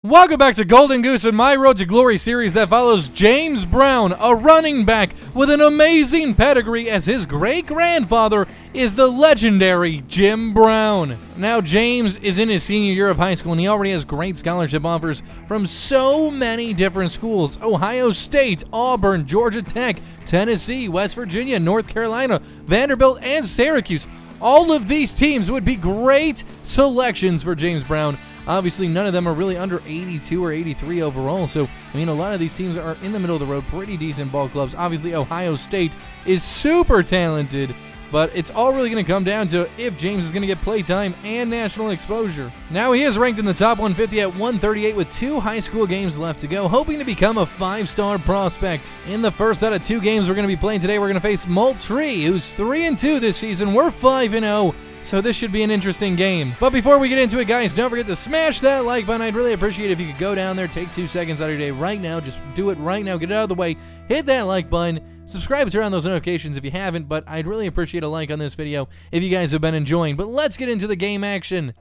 Welcome back to Golden Goose and my Road to Glory series that follows James Brown, a running back with an amazing pedigree as his great-grandfather is the legendary Jim Brown. Now, James is in his senior year of high school and he already has great scholarship offers from so many different schools: Ohio State, Auburn, Georgia Tech, Tennessee, West Virginia, North Carolina, Vanderbilt, and Syracuse. All of these teams would be great selections for James Brown. Obviously, none of them are really under 82 or 83 overall, so, I mean, a lot of these teams are in the middle of the road, pretty decent ball clubs. Obviously, Ohio State is super talented, but it's all really going to come down to if James is going to get playtime and national exposure. Now, he is ranked in the top 150 at 138 with 2 high school games left to go, hoping to become a 5-star prospect. In the first out of 2 games we're going to be playing today, we're going to face Moultrie, who's 3-2 this season. We're 5-0. So this should be an interesting game. But before we get into it, guys, don't forget to smash that like button. I'd really appreciate it if you could go down there, take 2 seconds out of your day right now. Just do it right now. Get it out of the way. Hit that like button. Subscribe and turn on those notifications if you haven't. But I'd really appreciate a like on this video if you guys have been enjoying. But let's get into the game action.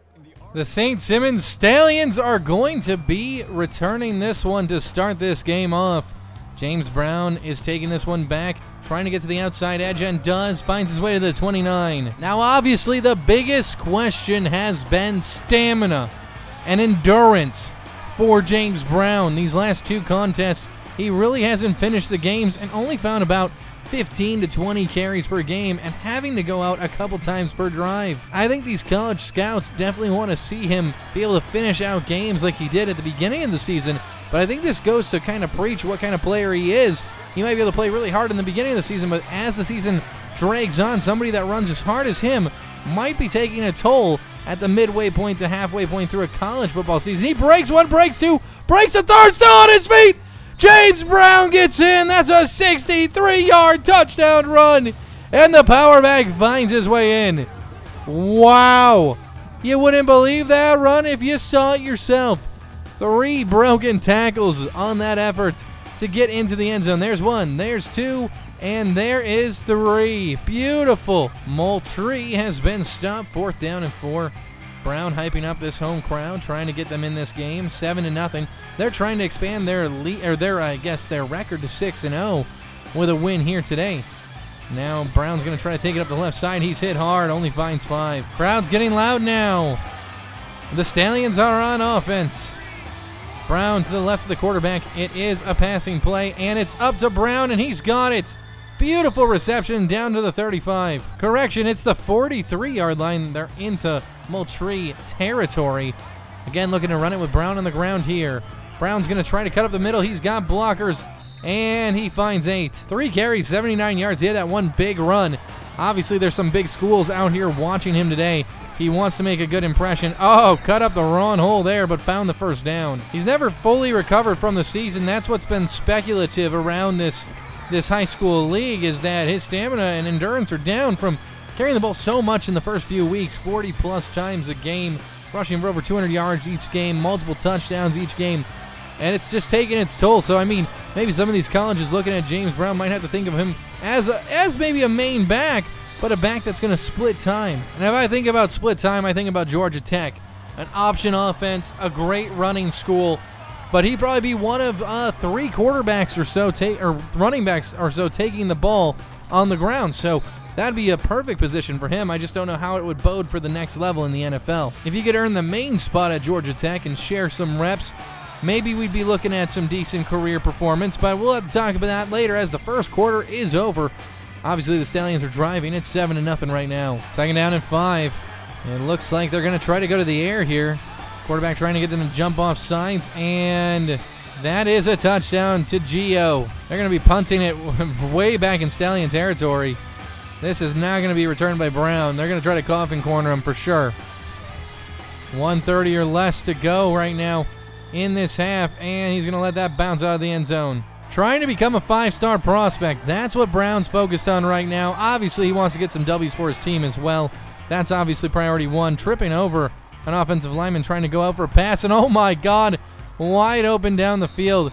The St. Simons Stallions are going to be returning this one to start this game off. James Brown is taking this one back, trying to get to the outside edge, and finds his way to the 29. Now, obviously, the biggest question has been stamina and endurance for James Brown. These last 2 contests, he really hasn't finished the games and only found about 15 to 20 carries per game and having to go out a couple times per drive. I think these college scouts definitely want to see him be able to finish out games like he did at the beginning of the season. But I think this goes to kind of preach what kind of player he is. He might be able to play really hard in the beginning of the season, but as the season drags on, somebody that runs as hard as him might be taking a toll at the midway point to halfway point through a college football season. He breaks 1, breaks 2, breaks a third, still on his feet! James Brown gets in. That's a 63-yard touchdown run, and the power back finds his way in. Wow. You wouldn't believe that run if you saw it yourself. 3 broken tackles on that effort to get into the end zone. There's 1, there's 2, and there is 3. Beautiful. Moultrie has been stopped. 4th down and 4. Brown hyping up this home crowd, trying to get them in this game. 7-0. They're trying to expand their lead, or their record to 6-0 with a win here today. Now Brown's going to try to take it up the left side. He's hit hard, only finds 5. Crowd's getting loud now. The Stallions are on offense. Brown to the left of the quarterback. It is a passing play, and it's up to Brown, and he's got it. Beautiful reception down to the 35. Correction, it's the 43-yard line. They're into Moultrie territory. Again, looking to run it with Brown on the ground here. Brown's going to try to cut up the middle. He's got blockers, and he finds 8. 3 carries, 79 yards. He had that one big run. Obviously, there's some big schools out here watching him today. He wants to make a good impression. Oh, cut up the wrong hole there, but found the first down. He's never fully recovered from the season. That's what's been speculative around this high school league, is that his stamina and endurance are down from carrying the ball so much in the first few weeks, 40-plus times a game, rushing for over 200 yards each game, multiple touchdowns each game, and it's just taking its toll. So, I mean, maybe some of these colleges looking at James Brown might have to think of him as maybe a main back, but a back that's going to split time. And if I think about split time, I think about Georgia Tech, an option offense, a great running school, but he'd probably be one of 3 quarterbacks or so, or running backs or so, taking the ball on the ground. So that'd be a perfect position for him. I just don't know how it would bode for the next level in the NFL. If you could earn the main spot at Georgia Tech and share some reps, maybe we'd be looking at some decent career performance, but we'll have to talk about that later as the first quarter is over. Obviously, the Stallions are driving. It's 7-0 right now. 2nd down and 5. It looks like they're going to try to go to the air here. Quarterback trying to get them to jump off sides, and that is a touchdown to Gio. They're going to be punting it way back in Stallion territory. This is not going to be returned by Brown. They're going to try to coffin corner him for sure. 1:30 or less to go right now in this half, and he's going to let that bounce out of the end zone. Trying to become a 5-star prospect. That's what Brown's focused on right now. Obviously, he wants to get some W's for his team as well. That's obviously priority 1. Tripping over an offensive lineman trying to go out for a pass, and oh my God, wide open down the field.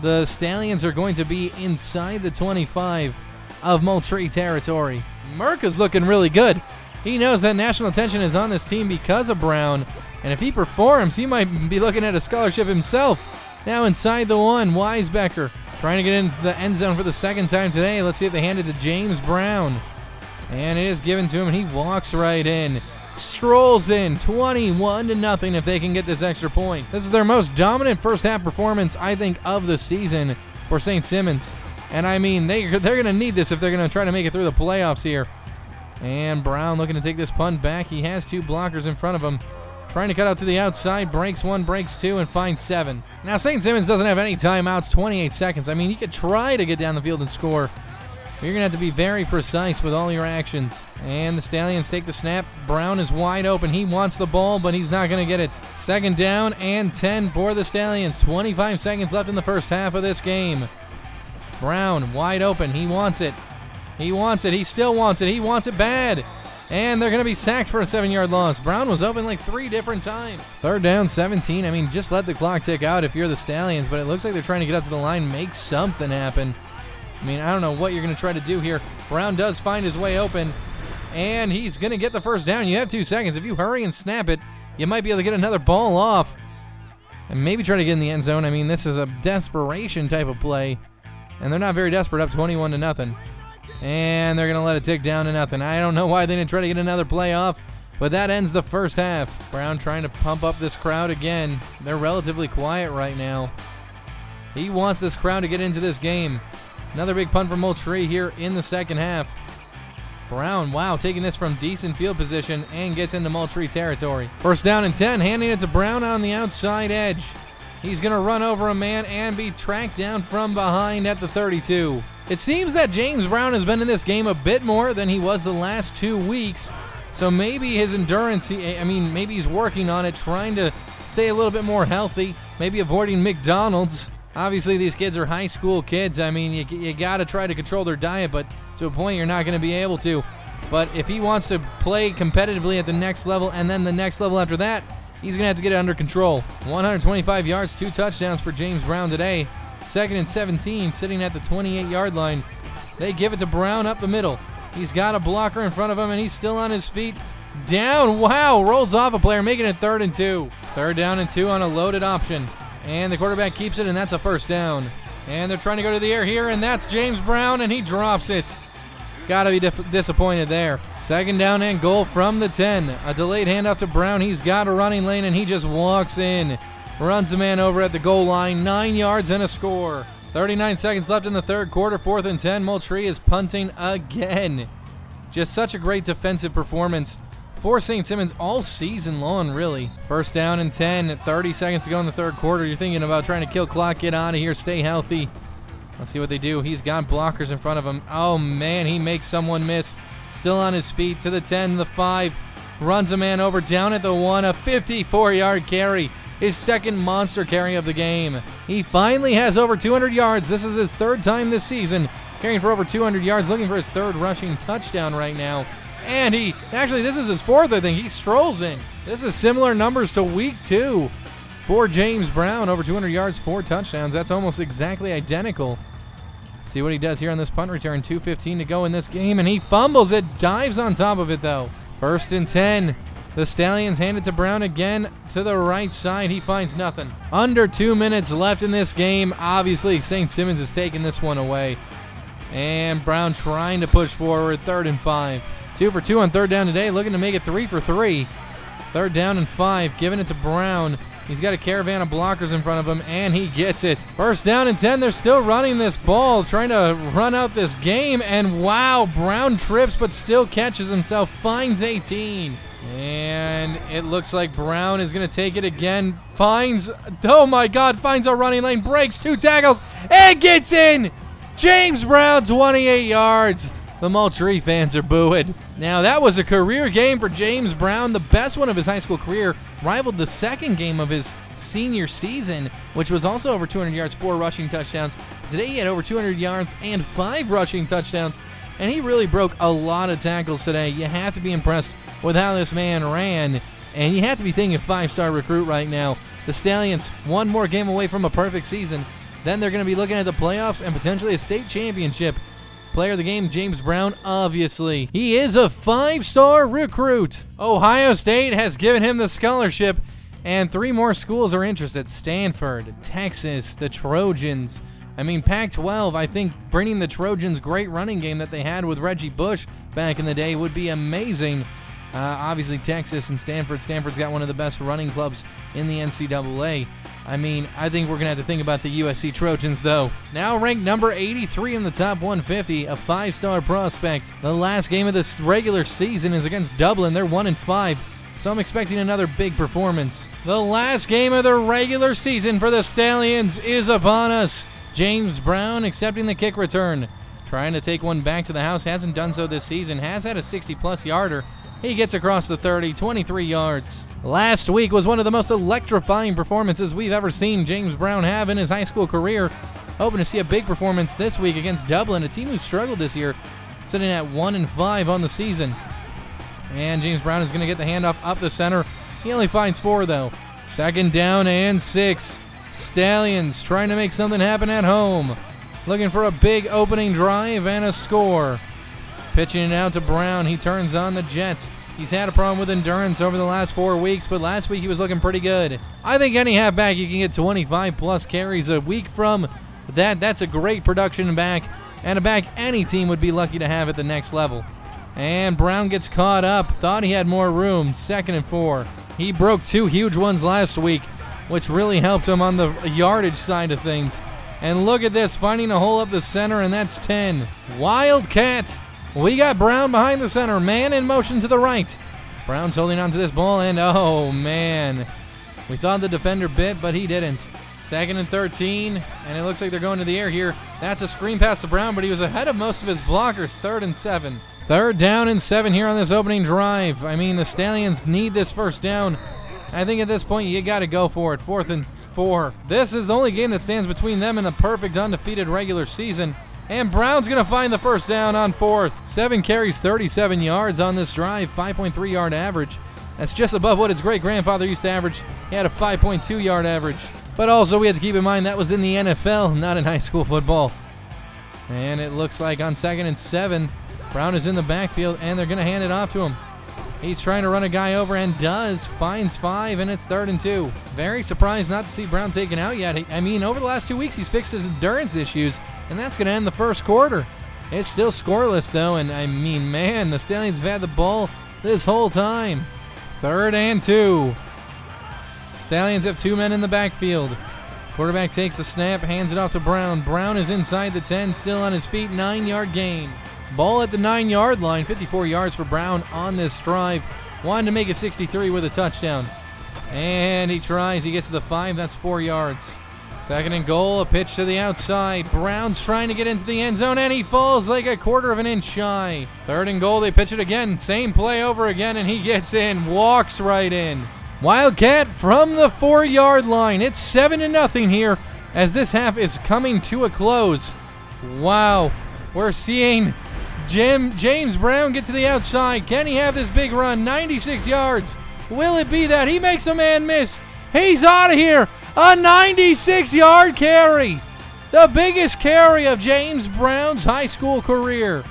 The Stallions are going to be inside the 25 of Moultrie territory. Merck is looking really good. He knows that national attention is on this team because of Brown, And if he performs, he might be looking at a scholarship himself. Now inside the 1, Weisbecker trying to get in the end zone for the second time today. Let's see if they hand it to James Brown. And it is given to him, and he walks right in. Strolls in, 21-0 if they can get this extra point. This is their most dominant first half performance, I think, of the season for St. Simons. And I mean, they're going to need this if they're going to try to make it through the playoffs here. And Brown looking to take this punt back. He has 2 blockers in front of him. Trying to cut out to the outside, breaks 1, breaks 2, and finds 7. Now, St. Simons doesn't have any timeouts, 28 seconds. I mean, you could try to get down the field and score. You're going to have to be very precise with all your actions. And the Stallions take the snap. Brown is wide open. He wants the ball, but he's not going to get it. Second down and 10 for the Stallions. 25 seconds left in the first half of this game. Brown wide open. He wants it. He wants it. He still wants it. He wants it bad. And they're going to be sacked for a 7-yard loss. Brown was open like 3 different times. Third down, 17. I mean, just let the clock tick out if you're the Stallions, but it looks like they're trying to get up to the line, make something happen. I mean, I don't know what you're going to try to do here. Brown does find his way open, and he's going to get the first down. You have 2 seconds. If you hurry and snap it, you might be able to get another ball off and maybe try to get in the end zone. I mean, this is a desperation type of play, and they're not very desperate, up 21-0. And they're going to let it tick down to nothing. I don't know why they didn't try to get another play off, but that ends the first half. Brown trying to pump up this crowd again. They're relatively quiet right now. He wants this crowd to get into this game. Another big punt from Moultrie here in the second half. Brown, wow, taking this from decent field position and gets into Moultrie territory. First down and 10, handing it to Brown on the outside edge. He's going to run over a man and be tracked down from behind at the 32. It seems that James Brown has been in this game a bit more than he was the last 2 weeks. So maybe his endurance, maybe he's working on it, trying to stay a little bit more healthy, maybe avoiding McDonald's. Obviously, these kids are high school kids. I mean, you got to try to control their diet, but to a point, you're not going to be able to. But if he wants to play competitively at the next level and then the next level after that, he's going to have to get it under control. 125 yards, 2 touchdowns for James Brown today. Second and 17, sitting at the 28-yard line. They give it to Brown up the middle. He's got a blocker in front of him, and he's still on his feet. Down, wow, rolls off a player, making it 3rd and 2. 3rd down and 2 on a loaded option. And the quarterback keeps it, and that's a first down. And they're trying to go to the air here, and that's James Brown, and he drops it. Got to be disappointed there. Second down and goal from the 10. A delayed handoff to Brown. He's got a running lane, and he just walks in. Runs the man over at the goal line. 9 yards and a score. 39 seconds left in the third quarter. 4th and 10. Moultrie is punting again. Just such a great defensive performance for St. Simons all season long, really. First down and 10, 30 seconds to go in the third quarter. You're thinking about trying to kill clock, get out of here, stay healthy. Let's see what they do. He's got blockers in front of him. Oh, man, he makes someone miss. Still on his feet to the 10, the 5. Runs a man over down at the 1, a 54-yard carry. His second monster carry of the game. He finally has over 200 yards. This is his 3rd time this season carrying for over 200 yards, looking for his 3rd rushing touchdown right now. And this is his 4th, I think. He strolls in. This is similar numbers to week 2 for James Brown. Over 200 yards, 4 touchdowns. That's almost exactly identical. Let's see what he does here on this punt return. 2:15 to go in this game, and he fumbles it. Dives on top of it, though. 1st and 10. The Stallions hand it to Brown again to the right side. He finds nothing. Under 2 minutes left in this game. Obviously, St. Simons is taking this one away. And Brown trying to push forward. 3rd and 5. 2 for 2 on 3rd down today, looking to make it 3 for 3. 3rd down and 5, giving it to Brown. He's got a caravan of blockers in front of him, and he gets it. 1st down and 10, they're still running this ball, trying to run out this game, and wow, Brown trips but still catches himself, finds 18. And it looks like Brown is going to take it again, finds a running lane, breaks 2 tackles, and gets in! James Brown, 28 yards. The Moultrie fans are booing. Now, that was a career game for James Brown, the best one of his high school career, rivaled the 2nd game of his senior season, which was also over 200 yards, 4 rushing touchdowns. Today, he had over 200 yards and 5 rushing touchdowns, and he really broke a lot of tackles today. You have to be impressed with how this man ran, and you have to be thinking 5-star recruit right now. The Stallions, one more game away from a perfect season. Then they're going to be looking at the playoffs and potentially a state championship. Player of the game, James Brown, obviously. He is a 5-star recruit. Ohio State has given him the scholarship. And 3 more schools are interested: Stanford, Texas, the Trojans. I mean, Pac-12, I think bringing the Trojans' great running game that they had with Reggie Bush back in the day would be amazing. Obviously, Texas and Stanford. Stanford's got one of the best running clubs in the NCAA. I mean, I think we're going to have to think about the USC Trojans, though. Now ranked number 83 in the top 150, a 5-star prospect. The last game of this regular season is against Dublin. They're 1-5, so I'm expecting another big performance. The last game of the regular season for the Stallions is upon us. James Brown accepting the kick return. Trying to take one back to the house. Hasn't done so this season. Has had a 60-plus yarder. He gets across the 30, 23 yards. Last week was one of the most electrifying performances we've ever seen James Brown have in his high school career. Hoping to see a big performance this week against Dublin, a team who struggled this year, sitting at 1-5 on the season. And James Brown is going to get the handoff up the center. He only finds 4, though. 2nd down and 6. Stallions trying to make something happen at home. Looking for a big opening drive and a score. Pitching it out to Brown. He turns on the Jets. He's had a problem with endurance over the last 4 weeks, but last week he was looking pretty good. I think any halfback you can get 25-plus carries a week from, that's a great production back, and a back any team would be lucky to have at the next level. And Brown gets caught up. Thought he had more room. 2nd and 4. He broke 2 huge ones last week, which really helped him on the yardage side of things. And look at this, finding a hole up the center, and that's 10. Wildcat. We got Brown behind the center, man in motion to the right. Brown's holding on to this ball, and oh man, we thought the defender bit, but he didn't. 2nd and 13, and it looks like they're going to the air here. That's a screen pass to Brown, but he was ahead of most of his blockers. 3rd and 7. 3rd down and 7 here on this opening drive. I mean, the Stallions need this 1st down. I think at this point you got to go for it. 4th and 4. This is the only game that stands between them and a perfect undefeated regular season. And Brown's going to find the 1st down on 4th. 7 carries, 37 yards on this drive, 5.3 yard average. That's just above what his great-grandfather used to average. He had a 5.2 yard average. But also we have to keep in mind that was in the NFL, not in high school football. And it looks like on 2nd and 7, Brown is in the backfield, and they're going to hand it off to him. He's trying to run a guy over and does. Finds 5, and it's 3rd and 2. Very surprised not to see Brown taken out yet. I mean, over the last 2 weeks, he's fixed his endurance issues, and that's going to end the 1st quarter. It's still scoreless, though, and I mean, man, the Stallions have had the ball this whole time. 3rd and 2. Stallions have 2 men in the backfield. Quarterback takes the snap, hands it off to Brown. Brown is inside the 10, still on his feet, 9-yard gain. Ball at the 9-yard line, 54 yards for Brown on this drive. Wanted to make it 63 with a touchdown. And he tries, he gets to the 5, that's 4 yards. 2nd and goal, a pitch to the outside. Brown's trying to get into the end zone, and he falls like a 1/4 of an inch shy. 3rd and goal, they pitch it again, same play over again, and he gets in, walks right in. Wildcat from the 4-yard line. It's 7-0 here as this half is coming to a close. Wow, we're seeing James Brown get to the outside. Can he have this big run? 96 yards. Will it be that? He makes a man miss. He's out of here. A 96-yard carry. The biggest carry of James Brown's high school career.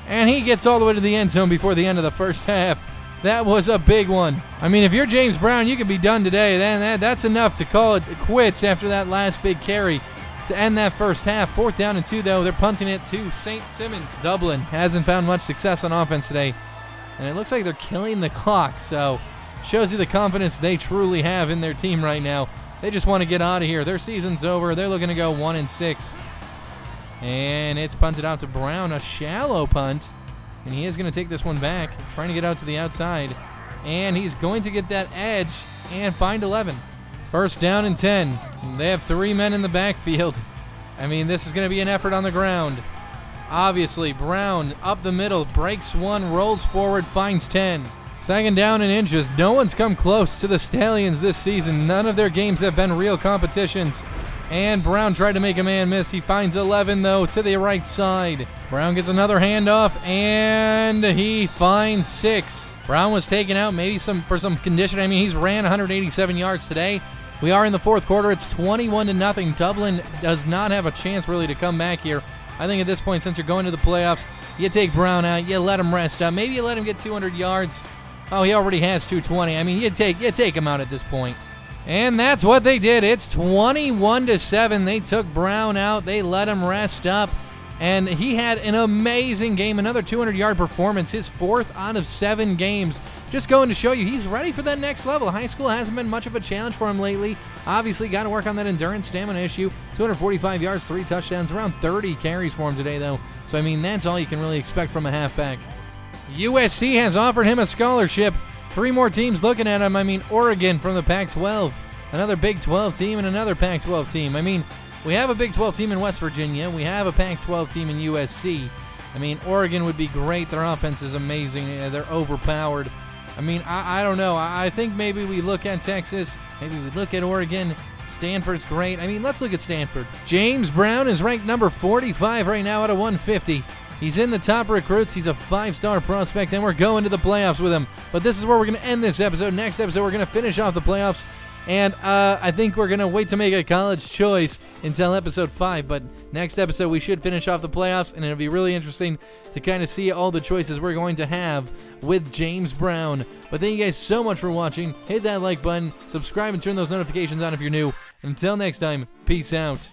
And he gets all the way to the end zone before the end of the 1st half. That was a big one. I mean, if you're James Brown, you can be done today. Then that's enough to call it quits after that last big carry to end that 1st half. 4th down and 2, though. They're punting it to St. Simons. Dublin hasn't found much success on offense today, and it looks like they're killing the clock, so shows you the confidence they truly have in their team right now. They just want to get out of here. Their season's over. They're looking to go 1-6. And it's punted out to Brown, a shallow punt, and he is going to take this one back, trying to get out to the outside, and he's going to get that edge and find 11. 1st down and 10. They have 3 men in the backfield. I mean, this is going to be an effort on the ground. Obviously, Brown up the middle, breaks 1, rolls forward, finds 10. 2nd down and inches. No one's come close to the Stallions this season. None of their games have been real competitions. And Brown tried to make a man miss. He finds 11, though, to the right side. Brown gets another handoff, and he finds 6. Brown was taken out maybe for some condition. I mean, he's ran 187 yards today. We are in the 4th quarter. It's 21-0. Dublin does not have a chance really to come back here. I think at this point, since you're going to the playoffs, you take Brown out, you let him rest up. Maybe you let him get 200 yards. Oh, he already has 220. I mean, you take him out at this point. And that's what they did. It's 21-7. They took Brown out. They let him rest up. And he had an amazing game, another 200-yard performance, his 4th out of 7 games. Just going to show you, he's ready for that next level. High school hasn't been much of a challenge for him lately. Obviously, got to work on that endurance, stamina issue. 245 yards, 3 touchdowns, around 30 carries for him today, though. So, I mean, that's all you can really expect from a halfback. USC has offered him a scholarship. 3 more teams looking at him. I mean, Oregon from the Pac-12, another Big 12 team, and another Pac-12 team. I mean, we have a Big 12 team in West Virginia. We have a Pac-12 team in USC. I mean, Oregon would be great. Their offense is amazing. They're overpowered. I mean, I don't know. I think maybe we look at Texas. Maybe we look at Oregon. Stanford's great. I mean, let's look at Stanford. James Brown is ranked number 45 right now out of 150. He's in the top recruits. He's a 5-star prospect, and we're going to the playoffs with him. But this is where we're going to end this episode. Next episode, we're going to finish off the playoffs. And I think we're going to wait to make a college choice until episode 5. But next episode, we should finish off the playoffs, and it'll be really interesting to kind of see all the choices we're going to have with James Brown. But thank you guys so much for watching. Hit that like button, subscribe, and turn those notifications on if you're new. Until next time, peace out.